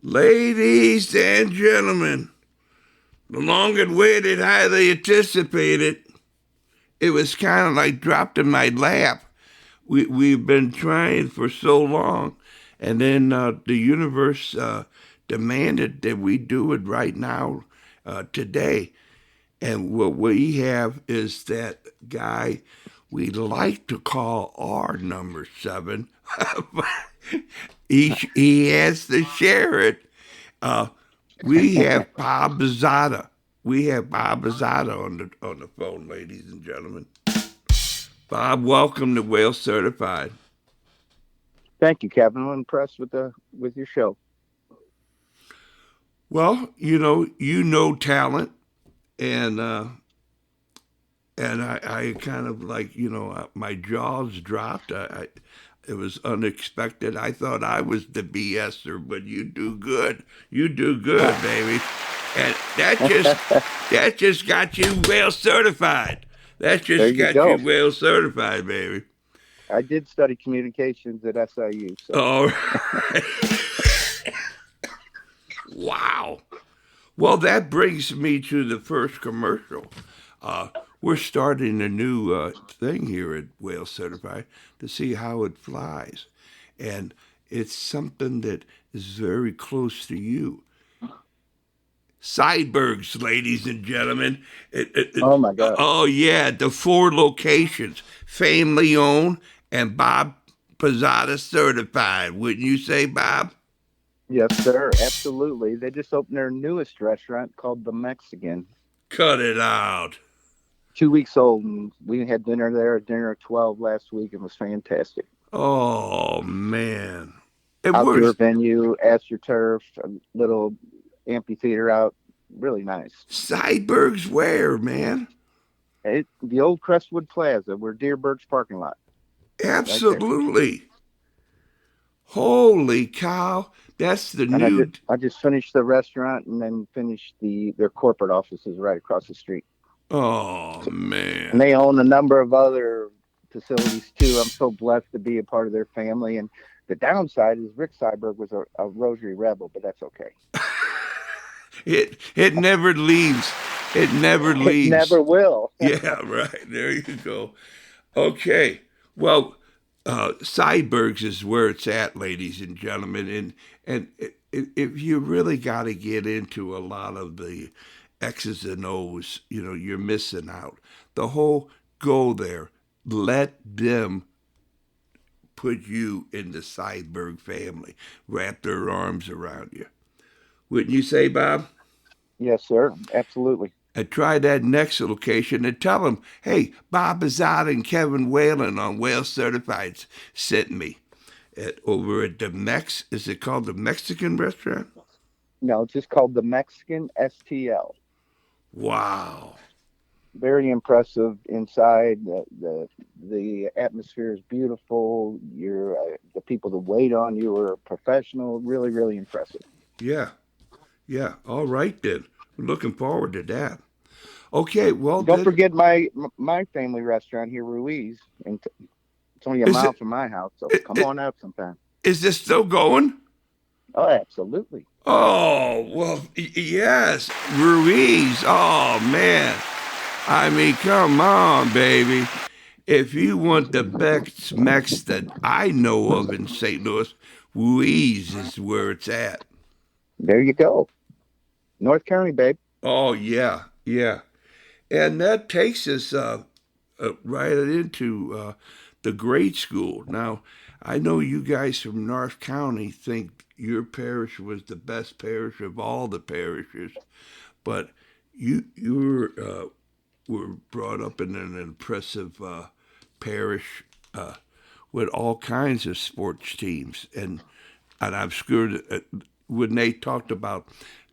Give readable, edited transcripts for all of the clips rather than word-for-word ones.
Ladies and gentlemen, the long awaited, highly anticipated, it was kind of like dropped in my lap. We've been trying for so long, and then the universe demanded that we do it right now, today. And what we have is that guy we like to call our number seven. he has to share it. Uh, we have Bob Bozada. We have Bob Bozada on the phone, ladies and gentlemen. Bob, welcome to Whale Certified. Thank you, Kevin. I'm impressed with your show. Well, you know talent, and I kind of like my jaws dropped. It was unexpected. I thought I was the BSer, but you do good. You do good, baby. And that just got you Whale Certified. That There just you got you go. Whale Certified, baby. I did study communications at SIU, so All right. Wow. Well, that brings me to the first commercial. Uh, we're starting a new thing here at Whale Certified to see how it flies. And it's something that is very close to you. Sidebergs, ladies and gentlemen. oh my God. Oh, yeah, the four locations, family owned and Bob Pizzata certified. Wouldn't you say, Bob? Yes, sir. Absolutely. They just opened their newest restaurant called the Mexican. Cut it out. 2 weeks old, and we had dinner there at dinner at 12 last week, and it was fantastic. Oh, man. It Outdoor works. venue, AstroTurf, a little amphitheater out. Really nice. Sidebergs where, man? The old Crestwood Plaza, where Deerberg's parking lot, right there. Absolutely. Holy cow. That's the And new. I just finished the restaurant and then finished their corporate offices right across the street. Oh, And man. they own a number of other facilities too. I'm so blessed to be a part of their family. And the downside is Rick Seiberg was a Rosary rebel, but that's okay. It never leaves. It never It leaves. never will. Yeah, right. There you go. Okay. Well, Sidebergs is where it's at, ladies and gentlemen. And if you really got to get into a lot of the X's and O's, you're missing out. The whole go there. Let them put you in the Sideberg family. Wrap their arms around you. Wouldn't you say, Bob? Yes, sir. Absolutely. And try that next location and tell them, hey, Bob Bozada and Kevin Whalen on Whale Certified sent me over at the is it called the Mexican restaurant? No, it's just called the Mexican STL. Wow. Very impressive inside. The atmosphere is beautiful. The people that wait on you are professional. Really, really impressive. Yeah. Yeah. All right then. Looking forward to that. Okay. Well, Don't then, forget my family restaurant here, Ruiz, and it's only a is mile it, from my house. So it, come it on out sometime. is this still going? Oh, absolutely. Oh, well, yes. Ruiz. Oh, man. I mean, come on, baby. If you want the best Mex that I know of in St. Louis, Ruiz is where it's at. There you go. North County, babe. Oh, yeah, yeah. And that takes us right into the grade school. Now, I know you guys from North County think your parish was the best parish of all the parishes, but you were brought up in an impressive parish with all kinds of sports teams, and I'm sure that when they talked about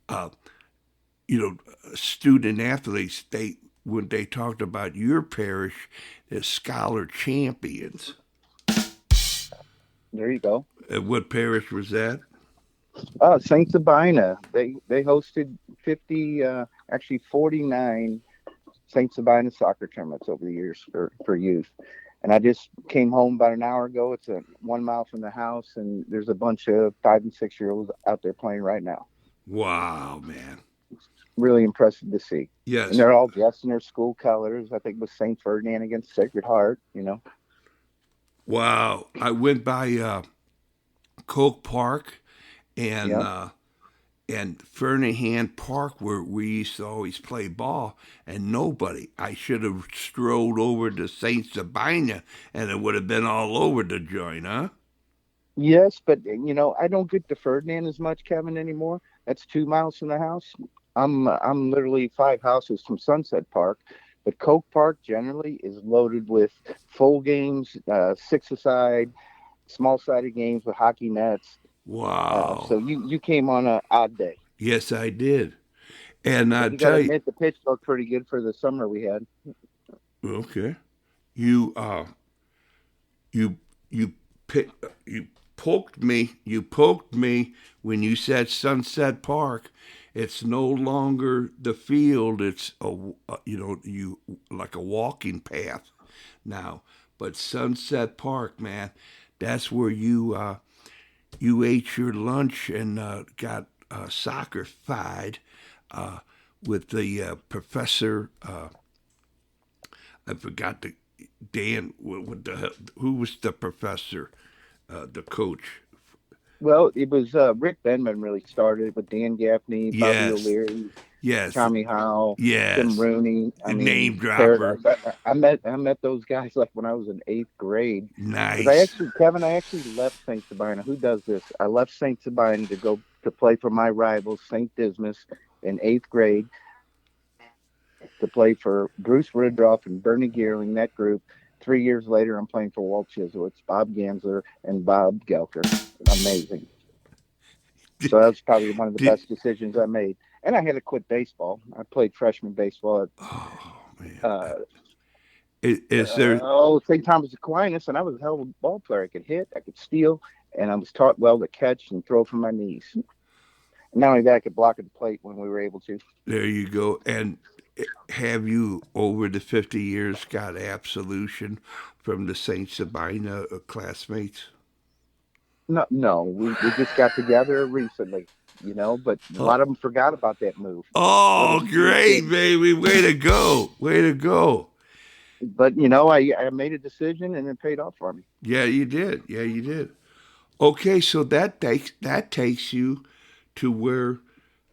uh, student athletes, they when they talked about your parish as scholar champions. There you go. What parish was that? Saint Sabina. They hosted 50, actually 49 Saint Sabina soccer tournaments over the years for youth. And I just came home about an hour ago. It's 1 mile from the house, and there's a bunch of 5 and 6 year olds out there playing right now. Wow, man. Really impressive to see. And Yes. they're all dressed in their school colors. I think it was St. Ferdinand against Sacred Heart, Wow. I went by Coke Park and Yeah. uh, and Fernahan Park where we used to always play ball, and nobody. I should have strolled over to St. Sabina, and it would have been all over the joint, huh? Yes, but I don't get to Ferdinand as much, Kevin, anymore. That's 2 miles from the house. I'm literally 5 houses from Sunset Park, but Coke Park generally is loaded with full games, six-a-side, small-sided games with hockey nets. So Wow. you came on a odd day, Yes, I did. And I but you got to tell you, admit the pitch looked pretty good for the summer we had. okay, you you you you poked me when you said Sunset Park. It's no longer the field. It's you like a walking path now. But Sunset Park, man, that's where you ate your lunch and got soccer fied uh, with the professor. I forgot the Dan. What the hell? Who was the professor? The coach. Well, it was Rick Benman really started with Dan Gaffney, Bobby Yes, O'Leary, yes, Tommy Howell, Tim yes. Rooney. I Name mean, dropper. paradise. I met those guys like when I was in eighth grade. Because Nice. Kevin, I actually left St. Sabina. Who does this? I left St. Sabina to go to play for my rivals, St. Dismas, in eighth grade, to play for Bruce Ridroff and Bernie Geerling, that group. 3 years later, I'm playing for Walt Chisowitz, Bob Gansler, and Bob Gelker. Amazing. So Did, that was probably one of the did, best decisions I made. And I had to quit baseball. I played freshman baseball at oh man. uh, Is there? St. Thomas Aquinas, and I was a hell of a ball player. I could hit, I could steal, and I was taught well to catch and throw from my knees. And not only that, I could block at the plate when we were able to. There you go. And have you, over the 50 years, got absolution from the Saint Sabina classmates? No, no, we just got together recently, but a Oh, lot of them forgot about that move. oh, Little great, kids. baby! Way to go! Way to go! But, I made a decision and it paid off for me. Yeah, you did. Yeah, you did. Okay, so that takes you to where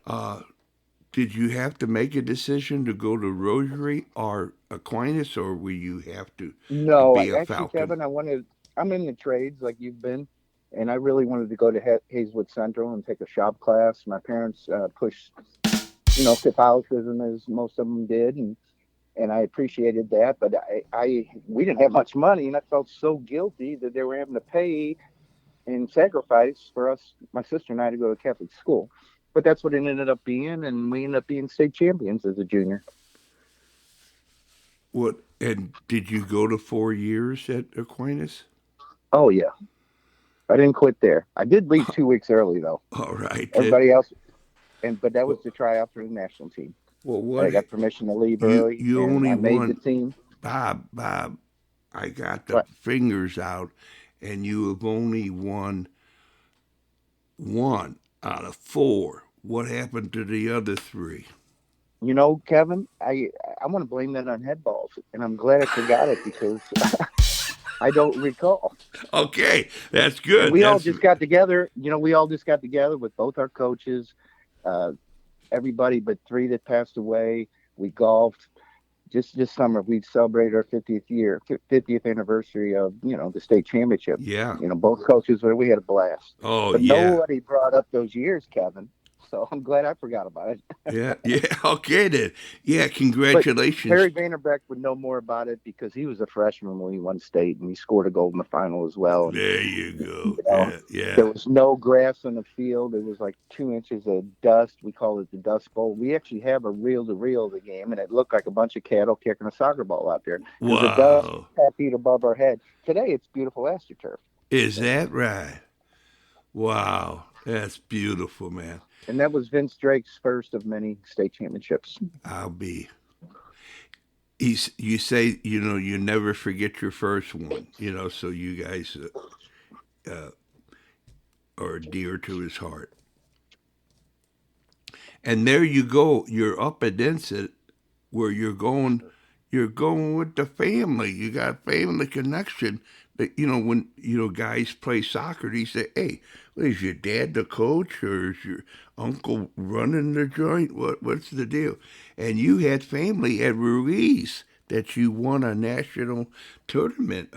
uh, did you have to make a decision to go to Rosary or Aquinas, or will you have to No, be a actually, Falcon? Kevin, I'm in the trades like you've been, and I really wanted to go to Hayeswood Central and take a shop class. My parents pushed, Catholicism as most of them did, and I appreciated that. But we didn't have much money, and I felt so guilty that they were having to pay and sacrifice for us, my sister and I, to go to Catholic school. But that's what it ended up being, and we ended up being state champions as a junior. What? And did you go to 4 years at Aquinas? Oh yeah, I didn't quit there. I did leave 2 weeks early though. All right. Everybody else, but that was Well, to try out for the national team. well, I what? got permission to leave You early, you and only I made the won, team. Bob. I got the But fingers out, and you have only won one out of four. What happened to the other three? Kevin, I want to blame that on head balls, and I'm glad I forgot it because I don't recall. Okay, that's good. We all That's just got together. We all just got together with both our coaches, uh, everybody but three that passed away. We golfed. Just this summer, we celebrated our 50th anniversary of the state championship. yeah. Both coaches were. We had a blast, Oh but yeah. nobody brought up those years, Kevin. So I'm glad I forgot about it. Yeah, yeah. Okay then. Yeah, But congratulations. Harry Vanderbeck would know more about it because he was a freshman when we won state, and he scored a goal in the final as well. And There you go. you know, Yeah, yeah. there was no grass on the field. It was like 2 inches of dust. We call it the Dust Bowl. We actually have a reel-to-reel of the game, and it looked like a bunch of cattle kicking a soccer ball out there because the dust Wow. 10 feet above our head. Today, it's beautiful astroturf. Is So, that right? Wow. That's beautiful, man. and that was Vince Drake's first of many state championships. I'll be. you say, you never forget your first one, so you guys are dear to his heart. And there you go. You're up against it where you're going with the family. You got family connection. But when guys play soccer, they say, "Hey, is your dad the coach, or is your uncle running the joint? What's the deal?" And you had family at Ruiz that you won a national tournament.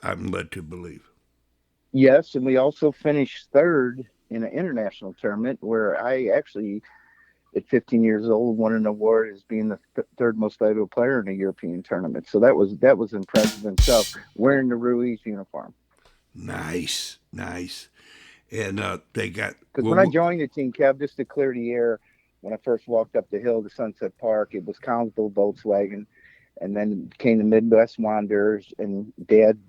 I'm led to believe. Yes, and we also finished third in an international tournament where I actually, at 15 years old, won an award as being the third most valuable player in a European tournament. So that was impressive in itself, wearing the Ruiz uniform. Nice, nice. And they got Because when I joined the team, Kev, just to clear the air, when I first walked up the hill to Sunset Park, it was Collinsville Volkswagen, and then came the Midwest Wanderers, and Dad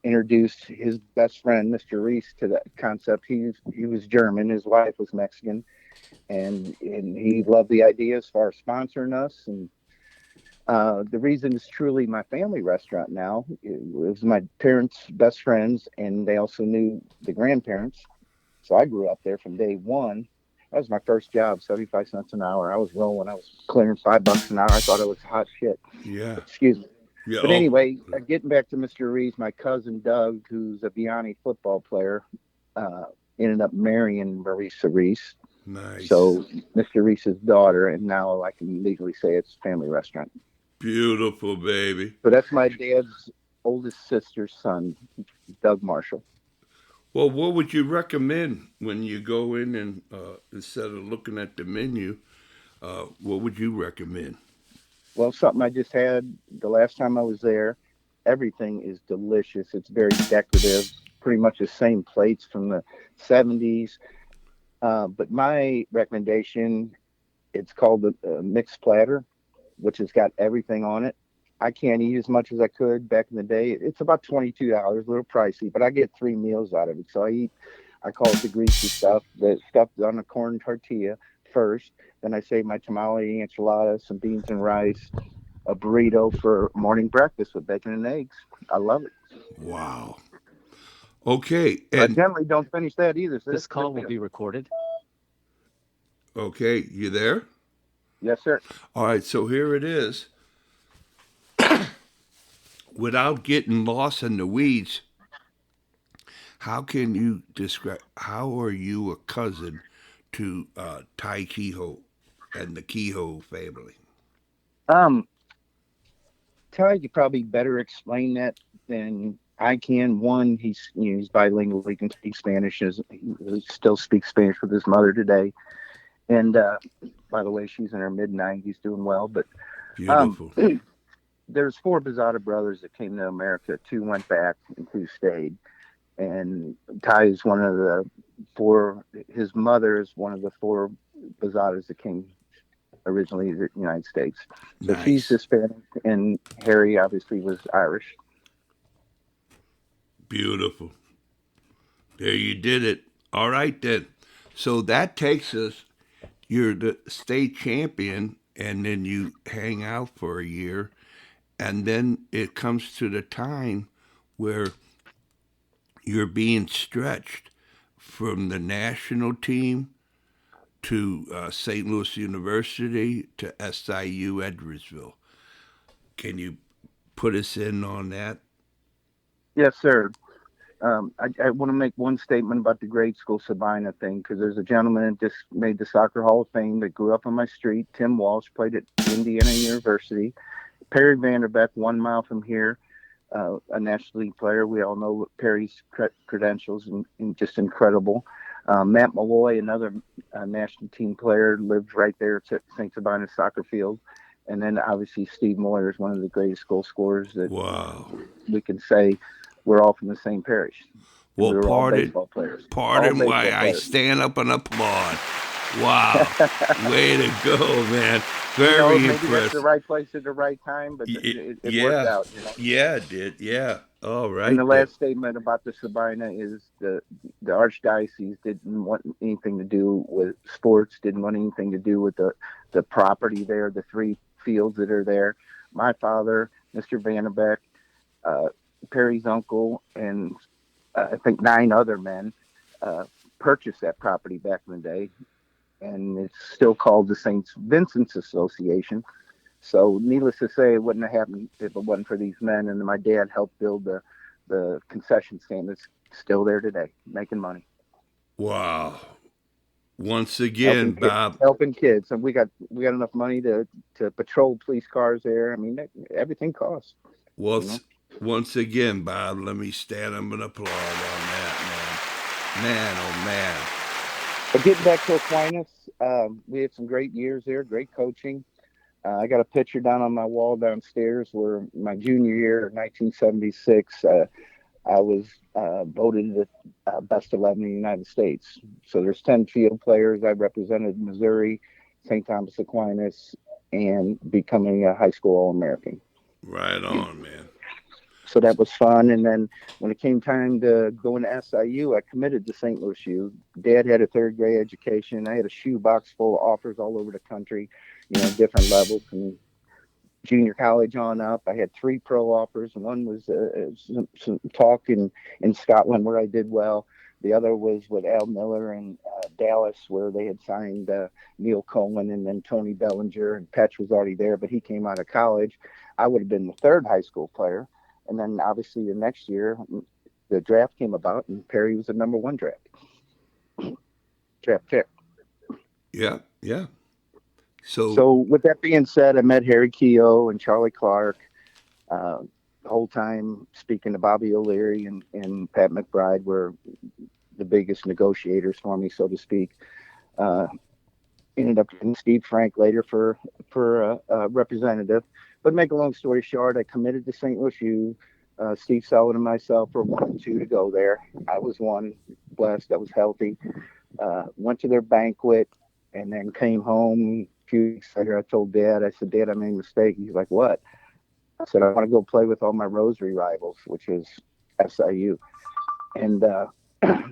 introduced his best friend, Mr. Reese, to that concept. He was German, his wife was Mexican, and he loved the idea as far as sponsoring us. And the reason it's truly my family restaurant now, it was my parents' best friends, and they also knew the grandparents. So I grew up there from day one. That was my first job, 75 cents an hour. I was rolling. I was clearing $5 an hour. I thought it was hot shit. yeah, Excuse me. yeah. But Oh, anyway, getting back to Mr. Reese, my cousin Doug, who's a Vianney football player, uh, ended up marrying Marisa Reese. nice. So Mr. Reese's daughter, and now I can legally say it's a family restaurant. Beautiful, baby. So that's my dad's oldest sister's son, Doug Marshall. Well, what would you recommend when you go in and instead of looking at the menu, what would you recommend? Well, something I just had the last time I was there. Everything is delicious. It's very decorative, pretty much the same plates from the 70s. But my recommendation, it's called the mixed platter, which has got everything on it. I can't eat as much as I could back in the day. It's about $22, a little pricey, but I get 3 meals out of it. So I call it the greasy stuff, the stuff on a corn tortilla first. Then I save my tamale, enchiladas, some beans and rice, a burrito for morning breakfast with bacon and eggs. I love it. Wow. Okay, But I and generally don't finish that either. So This that's call good will beer. be recorded. okay, you there? Yes, sir. All right, so here it is. Without getting lost in the weeds, how can you describe? How are you a cousin to Tai Kehoe and the Kehoe family? Um, Ty could probably better explain that than I can. One, he's bilingual. He can speak Spanish. He still speaks Spanish with his mother today. And by the way, she's in her mid 90s, doing well. But um, Beautiful. there's four Bozada brothers that came to America. Two went back and two stayed. And Ty is one of the four. His mother is one of the four Bozadas that came originally to the United States. So she's Nice. Hispanic, and Harry obviously was Irish. Beautiful. There you did it. All right then. So that takes us. You're the state champion, and then you hang out for a year, and then it comes to the time where you're being stretched from the national team to St. Louis University to SIU Edwardsville. Can you put us in on that? Yes, sir. I want to make one statement about the grade school Sabina thing because there's a gentleman that just made the Soccer Hall of Fame that grew up on my street. Tim Walsh played at Indiana University. Perry Vanderbeck, 1 mile from here, a National League player. We all know Perry's credentials and just incredible. Matt Malloy, another national team player, lived right there at St. Sabina's soccer field. And then obviously Steve Moyer is one of the greatest goal scorers that Wow. we can say we're all from the same parish. And Well, we were all pardon, baseball players. All pardon why baseball I players. stand up and applaud. Wow. Way to go, man. Very Maybe that's the impressive. right place at the right time, but it worked Yeah. out. Yeah, it did. Yeah. All And the right then. last statement about the Sabina is the archdiocese didn't want anything to do with sports, didn't want anything to do with the property there, the three fields that are there. my father, Mr. Vanderbeck, uh, Perry's uncle, and I think 9 other men uh, purchased that property back in the day, and it's still called the St. Vincent's Association. So, needless to say, it wouldn't have happened if it wasn't for these men. And my dad helped build the concession stand that's still there today, making money, Wow. Once again, Bob. helping kids. And we got enough money to patrol police cars there. I mean, everything costs, Well, you know. once again, Bob, let me stand up and applaud on that, man. Man, oh man. But getting back to Aquinas, we had some great years there, great coaching. I got a picture down on my wall downstairs where my junior year, 1976, I was voted the best 11 in the United States. So there's 10 field players. I represented Missouri, St. Thomas Aquinas, and becoming a high school All-American. Right on, man. So that was fun. And then when it came time to go into SIU, I committed to St. Louis U. Dad had a third grade education. I had a shoebox full of offers all over the country, different levels from junior college on up. I had 3 pro offers. One was some talk in Scotland where I did well. The other was with Al Miller in Dallas, where they had signed Neil Coleman and then Tony Bellinger, and Petch was already there, but he came out of college. I would have been the third high school player. And then obviously the next year, the draft came about, and Perry was the number 1 draft pick. Yeah, yeah. So, So with that being said, I met Harry Keogh and Charlie Clark. The whole time speaking to Bobby O'Leary and Pat McBride were the biggest negotiators for me, so to speak. Uh, Ended up getting Steve Frank later for representative. But make a long story short, I committed to St. Louis U. Steve Sullivan and myself were 1 and 2 to go there. I was one, blessed. I was healthy. Went to their banquet and then came home. A few weeks later, I told Dad, I said, Dad, I made a mistake. He's like, what? I said, I want to go play with all my Rosary rivals, which is SIU. And I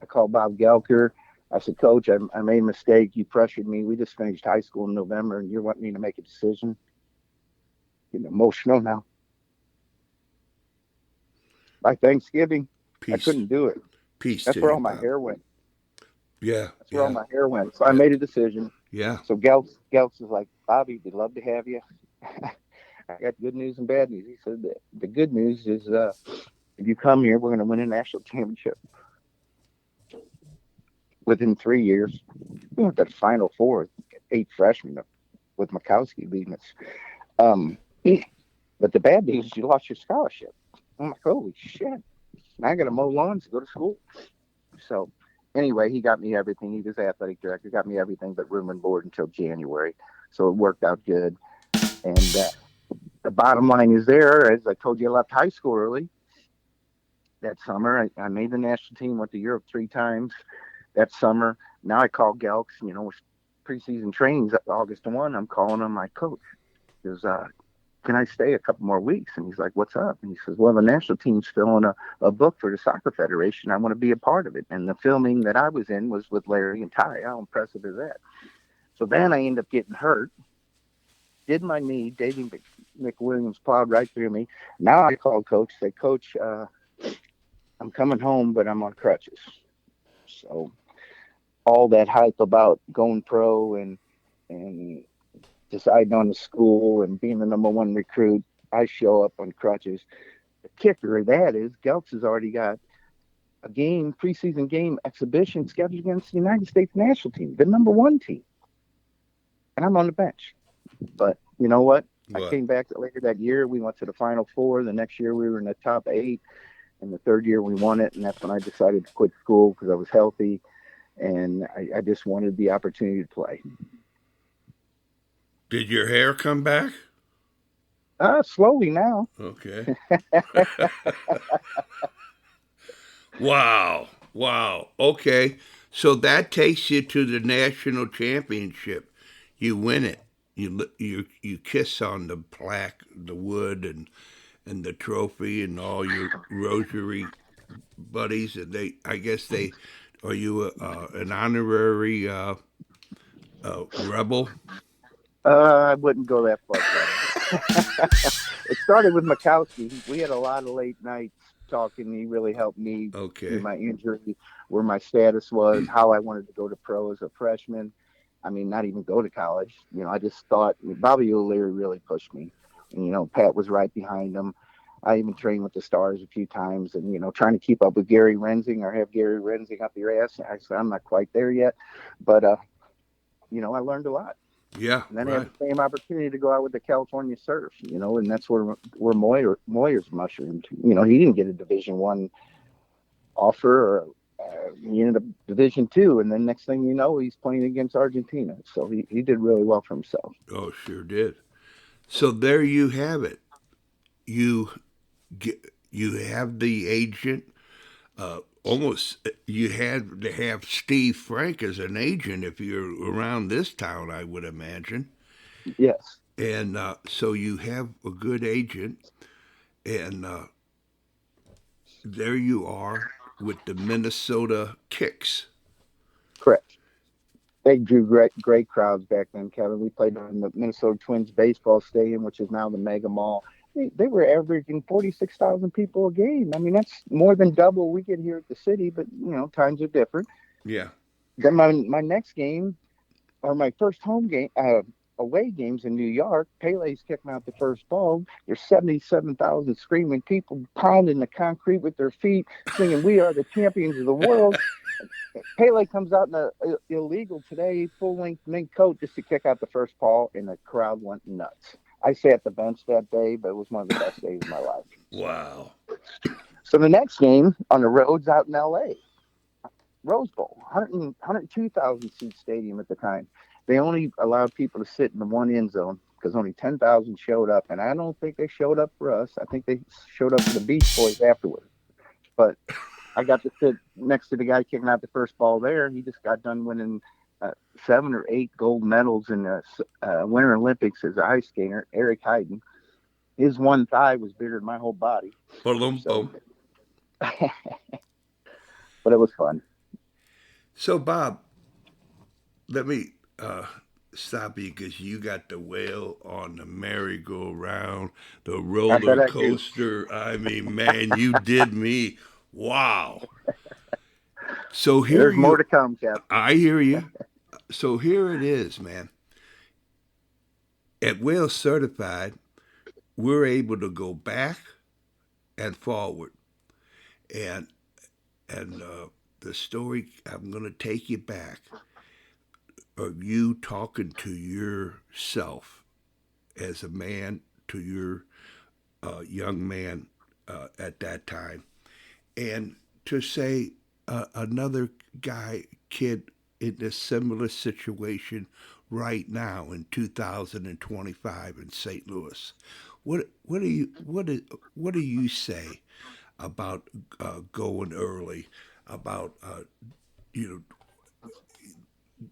called Bob Gelker. I said, Coach, I made a mistake. You pressured me. We just finished high school in November, and you're wanting me to make a decision. Getting emotional now. By Thanksgiving, I peace, couldn't do it. peace That's to where you, all my Bob. hair went. Yeah, That's where all yeah, my hair went. So I made a decision. yeah. So Geltz is like, Bobby, we'd love to have you. I got good news and bad news. He said that the good news is if you come here, we're going to win a national championship. Within 3 years, we went to the Final Four, 8 freshmen with Mikowski leading us. Um, but the bad news is you lost your scholarship. I'm like, holy shit. Now I got to mow lawns to go to school. So anyway, he got me everything. He was athletic director, got me everything but room and board until January. So it worked out good. And the bottom line is there, as I told you, I left high school early that summer. I made the national team, went to Europe 3 times that summer. Now I call Gelks, preseason trainings August 1. I'm calling him my coach. He goes, can I stay a couple more weeks? And he's like, what's up? And he says, well, the national team's filling a book for the Soccer Federation. I want to be a part of it. And the filming that I was in was with Larry and Ty. How impressive is that? So then I end up getting hurt. Did my knee. Davey McWilliams plowed right through me. Now I call Coach, say, Coach, I'm coming home, but I'm on crutches. So all that hype about going pro and deciding on the school and being the number 1 recruit, I show up on crutches. The kicker of that is Geltz has already got a preseason game exhibition scheduled against the United States national team, the number 1 team. And I'm on the bench. But you know what? I came back later that year. We went to the Final Four. The next year we were in the top 8. And the third year we won it. And that's when I decided to quit school because I was healthy. And I just wanted the opportunity to play. Did your hair come back? Slowly now. Okay. Wow. Wow. Okay. So that takes you to the national championship. You win it. You kiss on the plaque, the wood, and the trophy, and all your rosary buddies. And I guess are you an honorary rebel? I wouldn't go that far. It started with Mikowski. We had a lot of late nights talking. He really helped me through Okay. my injury, where my status was, how I wanted to go to pro as a freshman. I mean, not even go to college. I just thought Bobby O'Leary really pushed me. And, Pat was right behind him. I even trained with the Stars a few times, and trying to keep up with Gary Renzing or have Gary Renzing up your ass. I said I'm not quite there yet, but I learned a lot. Yeah, And then I had right. the same opportunity to go out with the California Surf, and that's where Moyer's mushroomed. He didn't get a Division I offer, or he ended up Division II, and then next thing you know, he's playing against Argentina. So he did really well for himself. Oh, sure did. So there you have it. You you have the agent. Almost you had to have Steve Frank as an agent if you're around this town, I would imagine. Yes, And so you have a good agent, and there you are with the Minnesota Kicks. correct. They drew great crowds back then, Kevin. We played in the Minnesota Twins baseball stadium, which is now the Mega Mall. They were averaging 46,000 people a game. I mean, that's more than double we get here at the city, but times are different. Yeah. Then my next game, or my first home game, away games in New York, Pele's kicking out the first ball. There's 77,000 screaming people pounding the concrete with their feet, singing "We are the champions of the world." Pele comes out in a illegal today, full length mink coat just to kick out the first ball, and the crowd went nuts. I sat the bench that day, but it was one of the best days of my life. Wow. So the next game on the roads out in L.A., Rose Bowl, 102,000 seat stadium at the time. They only allowed people to sit in the one end zone because only 10,000 showed up. And I don't think they showed up for us. I think they showed up for the Beach Boys afterwards. But I got to sit next to the guy kicking out the first ball there. He just got done winning 7 or 8 gold medals in the Winter Olympics as a ice skater, Eric Heiden. His one thigh was bigger than my whole body. Boom, So, boom. but it was fun. So, Bob, let me stop you because you got the whale on the merry-go-round, the I bet roller I do. coaster. I mean, man, you did me. Wow. So here There's more you, to come, Kev. I hear you. So here it is, man. At Whale Certified, we're able to go back and forward. And the story, I'm going to take you back of you talking to yourself as a man to your young man at that time, and to say another kid in a similar situation right now in 2025 in St. Louis. What do you say about going early, about you know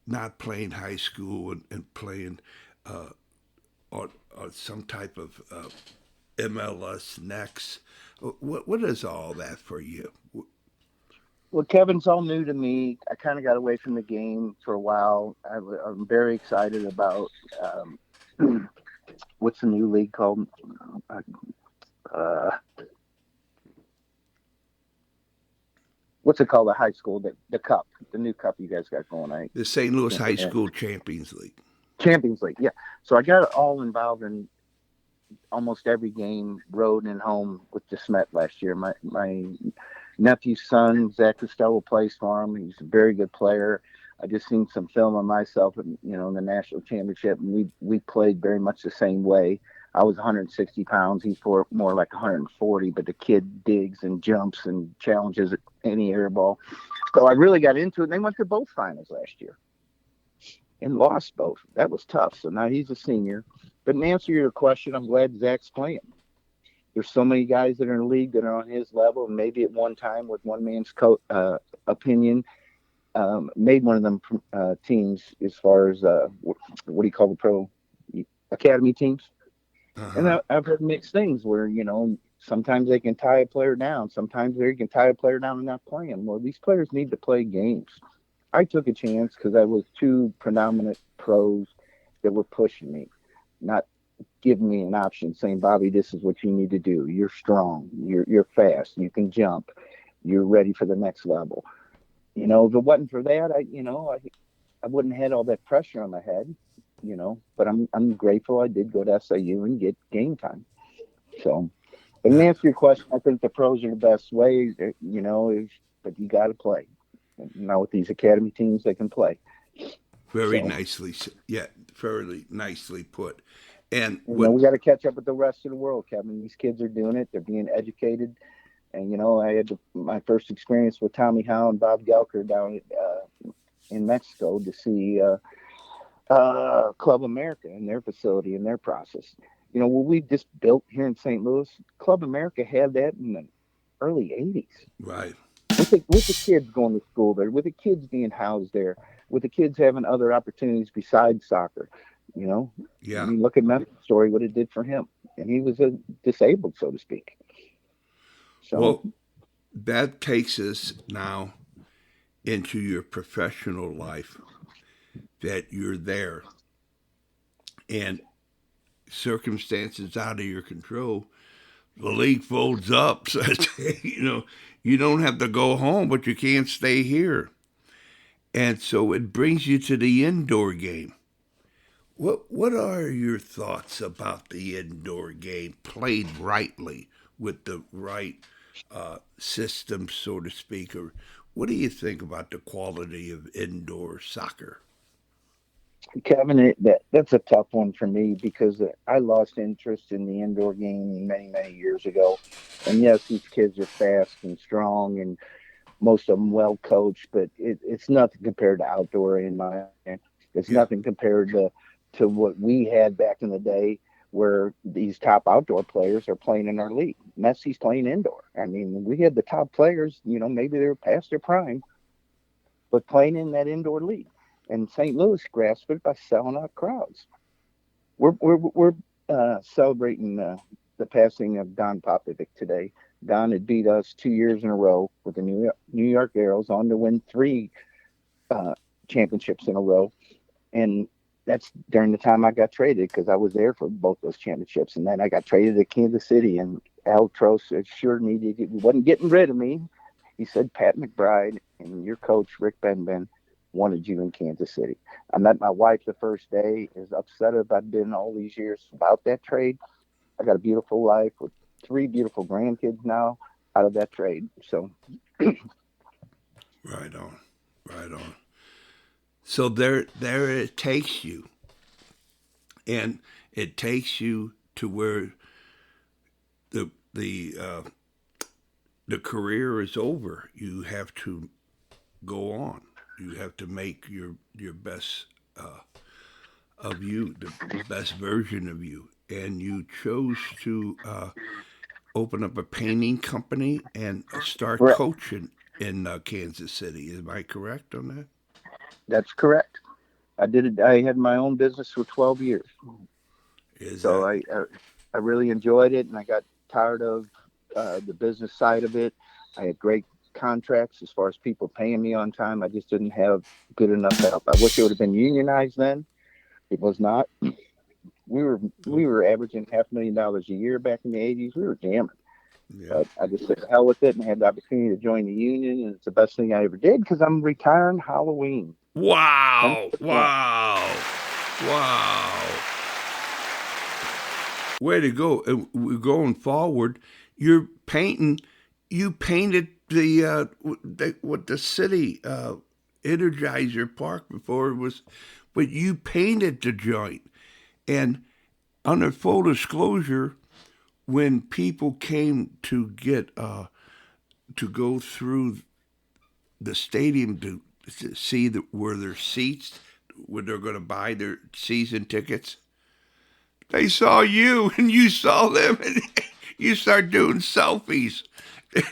not playing high school and playing uh, on some type of MLS next. What is all that for you? Well, Kevin's all new to me. I kind of got away from the game for a while. I'm very excited about what's the new league called? Uh, what's it called? The high school, the cup, the new cup you guys got going. I The St. Louis can't High think of it. School Champions League. Champions League, yeah. So I got all involved in almost every game, road and home, with DeSmet last year. My nephew's son, Zach Costello, plays for him. He's a very good player. I just seen some film of myself, in the national championship, and we played very much the same way. I was 160 pounds. He's more like 140, but the kid digs and jumps and challenges any air ball. So I really got into it. And they went to both finals last year and lost both. That was tough. So now he's a senior. But in answer to your question, I'm glad Zach's playing. There's so many guys that are in the league that are on his level, and maybe at one time, with one man's opinion, made one of them teams as far as what do you call the pro academy teams. Uh And huh. I've heard mixed things where sometimes they can tie a player down, sometimes they can tie a player down and not play him. Well, these players need to play games. I took a chance because I was two predominant pros that were pushing me, not giving me an option, saying, "Bobby, this is what you need to do. You're strong. You're fast. You can jump. You're ready for the next level." If it wasn't for that, I wouldn't have had all that pressure on my head. But I'm grateful I did go to SIU and get game time. So, but to answer your question, I think the pros are the best way. But you got to play. Now with these academy teams, they can play. Very So, nicely, yeah, fairly nicely put. And we got to catch up with the rest of the world, Kevin. These kids are doing it. They're being educated. And, I had my first experience with Tommy Howe and Bob Gelker down in Mexico to see Club America and their facility and their process. What we just built here in St. Louis, Club America had that in the early 80s. right, With the kids going to school there, with the kids being housed there, with the kids having other opportunities besides soccer. I yeah. mean, look at Meth's story, what it did for him. And he was disabled, so to speak. So, Well, that takes us now into your professional life. That you're there, and circumstances out of your control. The league folds up, so you don't have to go home, but you can't stay here. And so it brings you to the indoor game. What are your thoughts about the indoor game played rightly with the right system, so to speak? Or what do you think about the quality of indoor soccer? Kevin, that's a tough one for me because I lost interest in the indoor game many, many years ago. And yes, these kids are fast and strong, and most of them well coached, but it's nothing compared to outdoor in my opinion. It's Yeah, nothing compared to what we had back in the day where these top outdoor players are playing in our league. Messi's playing indoor. I mean, we had the top players, maybe they were past their prime, but playing in that indoor league. And St. Louis grasped it by selling out crowds. We're celebrating the passing of Don Popovic today. Don had beat us 2 years in a row with the New York Arrows on to win three uh, championships in a row. And that's during the time I got traded because I was there for both those championships. And then I got traded to Kansas City, and Al Trost assured me that he wasn't getting rid of me. He said, "Pat McBride and your coach, Rick Benben, wanted you in Kansas City." I met my wife the first day, as upset as I've been all these years about that trade. I got a beautiful life with three beautiful grandkids now out of that trade. So, right on, right on. So there it takes you, and it takes you to where the the uh, the career is over. You have to go on. You have to make your best of you, the best version of you. And you chose to open up a painting company and start correct. coaching in Kansas City. Am I correct on that? That's correct. I did it. I had my own business for 12 years. Is So that I really enjoyed it, and I got tired of the business side of it. I had great contracts as far as people paying me on time. I just didn't have good enough help. I wish it would have been unionized then. It was not. We were averaging $500,000 a year back in the 80s. We were jamming. yeah? But I just said the hell with it and had the opportunity to join the union, and it's the best thing I ever did because I'm retiring Halloween. 10 Wow! foot long. Wow! Wow! Way to go! And we're going forward. You're painting. You painted what the city Energizer Park before it was, but you painted the joint. And under full disclosure, when people came to go through the stadium to see where their seats, where they're going to buy their season tickets, they saw you and you saw them, and you start doing selfies.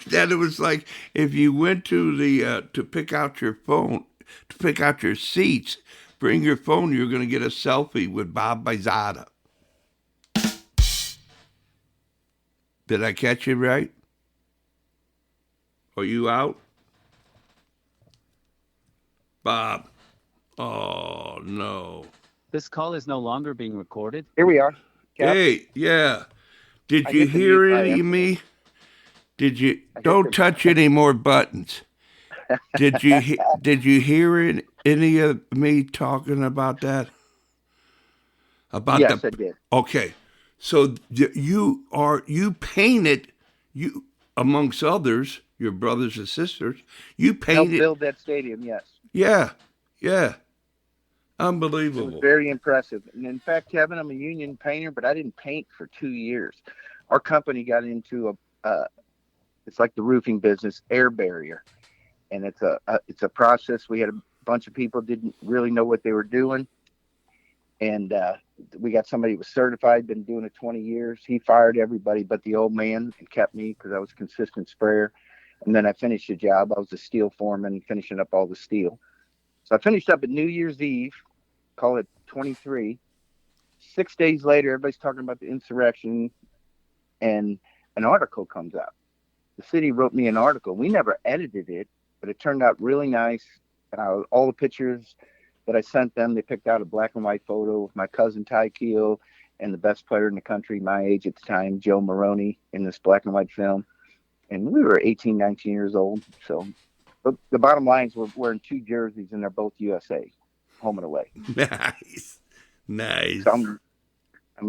Then it was like if you went to the to pick out your phone, to pick out your seats, bring your phone. You're going to get a selfie with Bob Bozada. Did I catch you right? Are you out, Bob? Oh no. This call is no longer being recorded. Here we are. Cap? Hey, yeah. Did I you get to mute hear my any of info. me? Did you I get don't touch any more buttons? Did you hear any of me talking about that? About the Yes, I did. okay. So you painted you amongst others, your brothers and sisters. You Helped painted. build that stadium. Yes, Yeah, yeah. it was Unbelievable. very impressive. And in fact, Kevin, I'm a union painter, but I didn't paint for 2 years. Our company got into it's like the roofing business, air barrier, and it's a process. We had a bunch of people didn't really know what they were doing, and we got somebody who was certified, been doing it 20 years. He fired everybody but the old man and kept me because I was a consistent sprayer. And then I finished the job. I was a steel foreman, finishing up all the steel. So I finished up at New Year's Eve, call it 23. 6 days later, everybody's talking about the insurrection, and an article comes out. The city wrote me an article. We never edited it, but it turned out really nice. All the pictures that I sent them, they picked out a black and white photo of my cousin Ty Keel and the best player in the country, my age at the time, Joe Maroney, in this black and white film. And we were 18, 19 years old. So, but the bottom line is we're wearing two jerseys, and they're both USA, home and away. Nice, So nice. I'm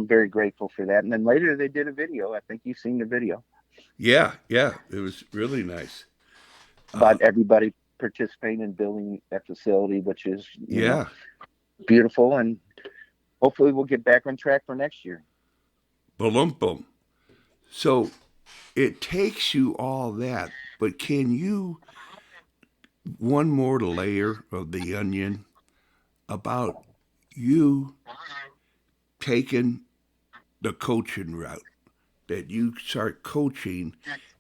very grateful for that. And then later they did a video. I think you've seen the video Yeah, yeah. It was really nice. Uh, about everybody participating in building that facility, which is, yeah. beautiful. And hopefully we'll get back on track for next year. Boom. So it takes you all that, but can you one more layer of the onion about you taking the coaching route that you start coaching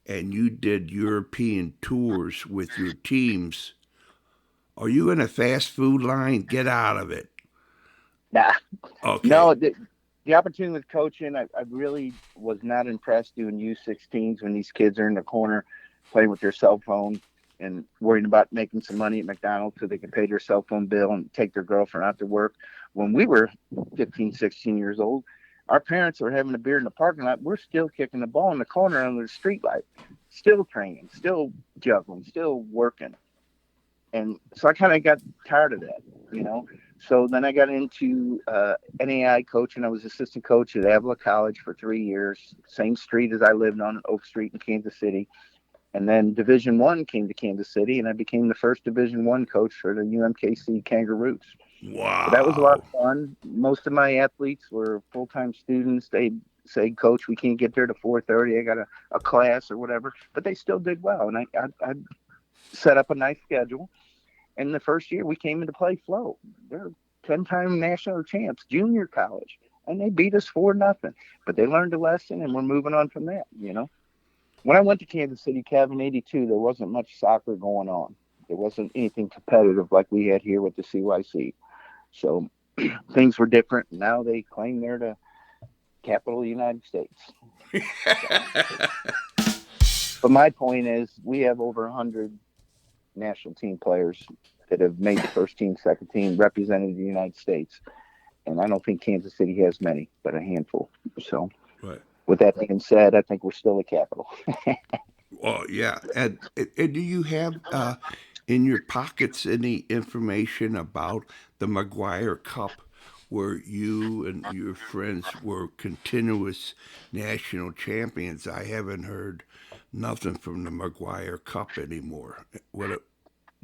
and you did European tours with your teams. Are you in a fast food line? Get out of it. Nah, Okay. no, the opportunity with coaching, I really was not impressed doing U16s when these kids are in the corner playing with their cell phone and worrying about making some money at McDonald's so they can pay their cell phone bill and take their girlfriend out to work. When we were 15, 16 years old, our parents were having a beer in the parking lot. We're still kicking the ball in the corner under the street light, still training, still juggling, still working. And so I kind of got tired of that. So then I got into NAI coaching. I was assistant coach at Avila College for 3 years, same street as I lived on, Oak Street in Kansas City. And then Division One came to Kansas City, and I became the first Division One coach for the UMKC Kangaroos. So that was a lot Wow. of fun. Most of my athletes were full-time students. They say, "Coach, we can't get there to 4:30. I got a class or whatever," but they still did well. And I set up a nice schedule. And the first year we came into play flow. They're 10-time national champs, junior college, and they beat us 4-0. But they learned a lesson, and we're moving on from that. When I went to Kansas City, Kevin, '82, there wasn't much soccer going on. There wasn't anything competitive like we had here with the CYC. So things were different. Now they claim they're the capital of the United States. So, but my point is, we have over 100 national team players that have made the first team, second team, represented the United States. And I don't think Kansas City has many, but a handful. So, Right. with that being said, I think we're still a capital. Oh yeah. And do you have in your pockets any information about the McGuire Cup, where you and your friends were continuous national champions? I haven't heard nothing from the McGuire Cup anymore. Do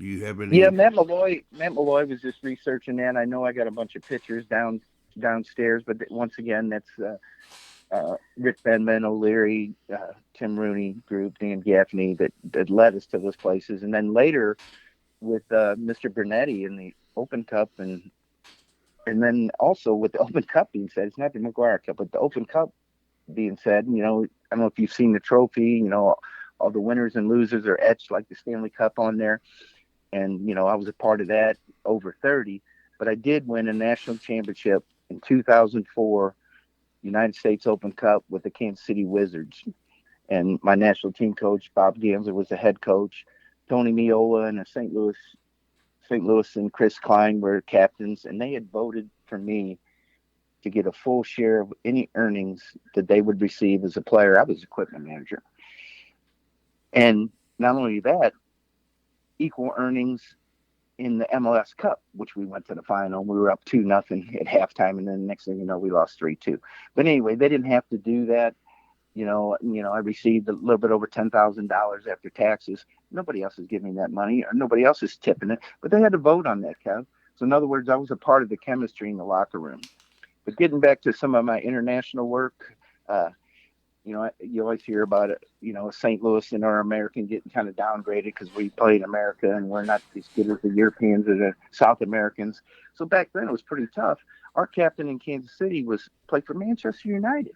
you have Yeah, any? Matt Malloy was just researching that. I know I got a bunch of pictures downstairs, but once again, that's Rick Benman, O'Leary, Tim Rooney group, Dan Gaffney that led us to those places. And then later with Mr. Bernetti in the Open Cup, and then also with the Open Cup being said, it's not the McGuire Cup, but the Open Cup being said, I don't know if you've seen the trophy, all the winners and losers are etched like the Stanley Cup on there. And, I was a part of that over 30, but I did win a national championship in 2004 United States Open Cup with the Kansas City Wizards. And my national team coach, Bob Gamser, was the head coach. Tony Miola and St. Louis and Chris Klein were captains, and they had voted for me to get a full share of any earnings that they would receive as a player. I was equipment manager. And not only that, equal earnings in the MLS Cup, which we went to the final. We were up 2-0 at halftime, and then the next thing you know, we lost 3-2. But anyway, they didn't have to do that. I received a little bit over $10,000 after taxes. Nobody else is giving me that money, or nobody else is tipping it. But they had to vote on that, Kev. So in other words, I was a part of the chemistry in the locker room. But getting back to some of my international work, you always hear about it, St. Louis and our American getting kind of downgraded because we play in America and we're not as good as the Europeans or the South Americans. So back then it was pretty tough. Our captain in Kansas City played for Manchester United.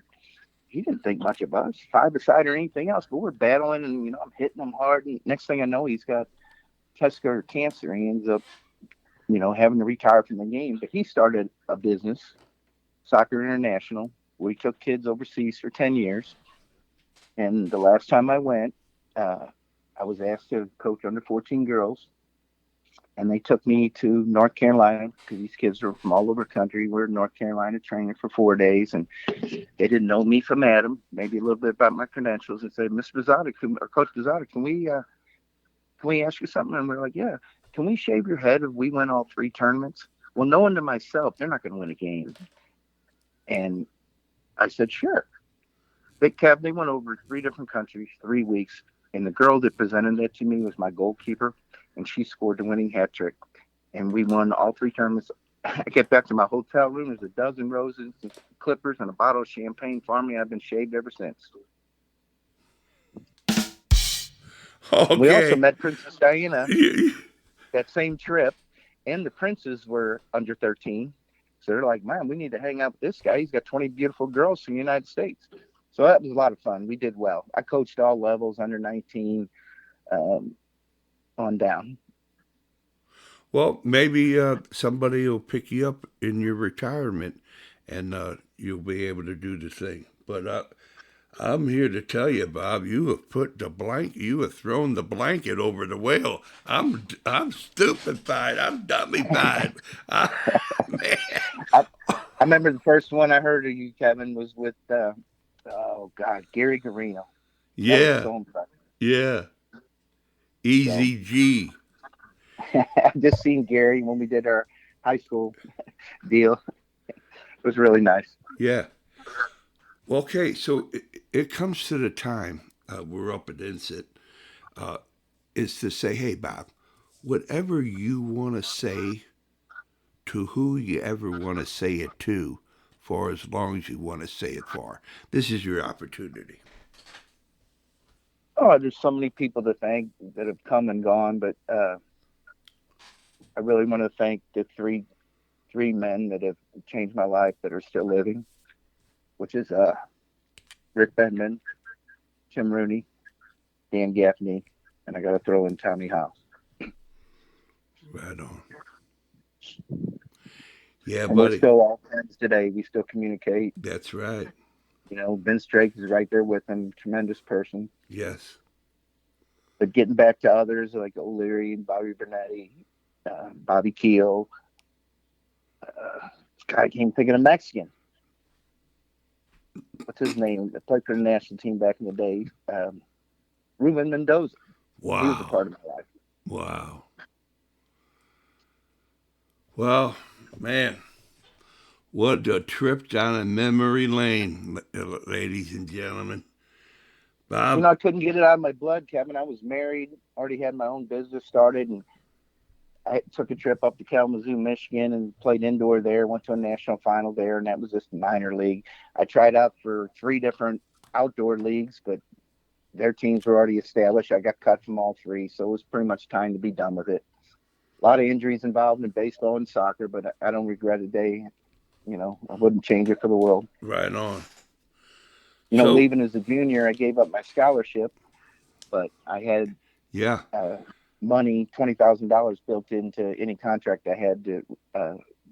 He didn't think much of us, five-a-side or anything else, but we're battling and, I'm hitting him hard. And next thing I know, he's got testicular cancer. He ends up, having to retire from the game. But he started a business, Soccer International. We took kids overseas for 10 years. And the last time I went, I was asked to coach under 14 girls. And they took me to North Carolina because these kids are from all over the country. We're in North Carolina training for 4 days. And they didn't know me from Adam, maybe a little bit about my credentials. And said, Miss Bozada, or Coach Bozada, can we ask you something? And we're like, yeah. Can we shave your head if we win all 3 tournaments? Well, knowing to myself, they're not going to win a game. And I said, sure. They went over 3 different countries, 3 weeks. And the girl that presented that to me was my goalkeeper. And she scored the winning hat trick. And we won all 3 tournaments. I get back to my hotel room. There's a dozen roses, and clippers, and a bottle of champagne for me. I've been shaved ever since. Okay. We also met Princess Diana that same trip. And the princes were under 13. So they're like, man, we need to hang out with this guy. He's got 20 beautiful girls from the United States. So that was a lot of fun. We did well. I coached all levels, under 19, on down. Well, maybe somebody will pick you up in your retirement, and you'll be able to do the thing. But I'm here to tell you, Bob, you have thrown the blanket over the whale. I'm stupefied. I'm dummified. Man. I remember the first one I heard of you, Kevin, was with Gary Garino. Yeah. So Yeah. Easy G. I just seen Gary when we did our high school deal. It was really nice. Yeah. Well, okay, so it comes to the time we're up at Inset, is to say, hey, Bob, whatever you want to say to who you ever want to say it to, for as long as you want to say it for. This is your opportunity. Oh, there's so many people to thank that have come and gone, but I really want to thank the three men that have changed my life that are still living, which is Rick Benman, Tim Rooney, Dan Gaffney, and I got to throw in Tommy Howe. Right on. Yeah, and buddy. We're still all friends today. We still communicate. That's right. Vince Drake is right there with him. Tremendous person. Yes. But getting back to others like O'Leary and Bobby Bernetti, Bobby Keel. I can't think of a Mexican. What's his name? That played for the national team back in the day. Ruben Mendoza. Wow. He was a part of my life. Wow. Well, man, what a trip down a memory lane, ladies and gentlemen. Bob? I couldn't get it out of my blood, Kevin. I was married, already had my own business started, and I took a trip up to Kalamazoo, Michigan, and played indoor there, went to a national final there, and that was just a minor league. I tried out for 3 different outdoor leagues, but their teams were already established. I got cut from all 3, so it was pretty much time to be done with it. A lot of injuries involved in baseball and soccer, but I don't regret a day. I wouldn't change it for the world. Right on. Leaving as a junior, I gave up my scholarship, but I had money, $20,000 built into any contract I had to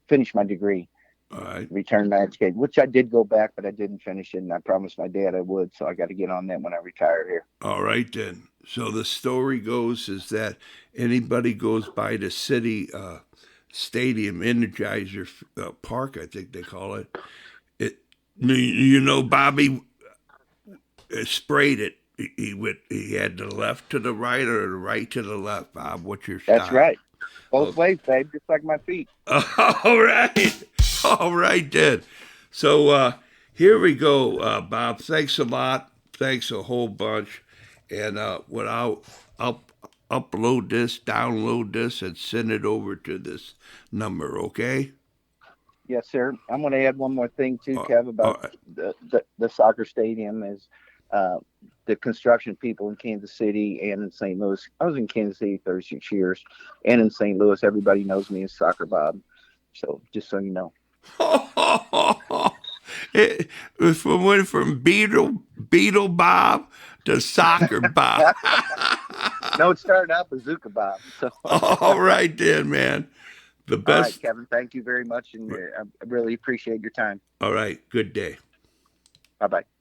finish my degree. All right. Return my education, which I did go back, but I didn't finish it, and I promised my dad I would, so I got to get on that when I retire here. All right, then. So the story goes is that anybody goes by the city stadium, Energizer Park, I think they call it. You know, Bobby sprayed it. He had the left to the right or the right to the left. Bob, what's your That's style? right. Both Okay. ways, babe, just like my feet. All right. All right, then. So here we go, Bob. Thanks a lot. Thanks a whole bunch. And I'll upload this, download this, and send it over to this number, okay? Yes, sir. I'm going to add one more thing too, Uh, Kev, about uh, the soccer stadium is uh, the construction people in Kansas City and in St. Louis. I was in Kansas City 36 years, and in St. Louis, everybody knows me as Soccer Bob. So just so you know. it went from Beetle Bob to Soccer Bob. No, it started out Bazooka Bob. So, All right, then, man. The all right, best. Kevin, thank you very much, and I really appreciate your time. All right. Good day. Bye bye.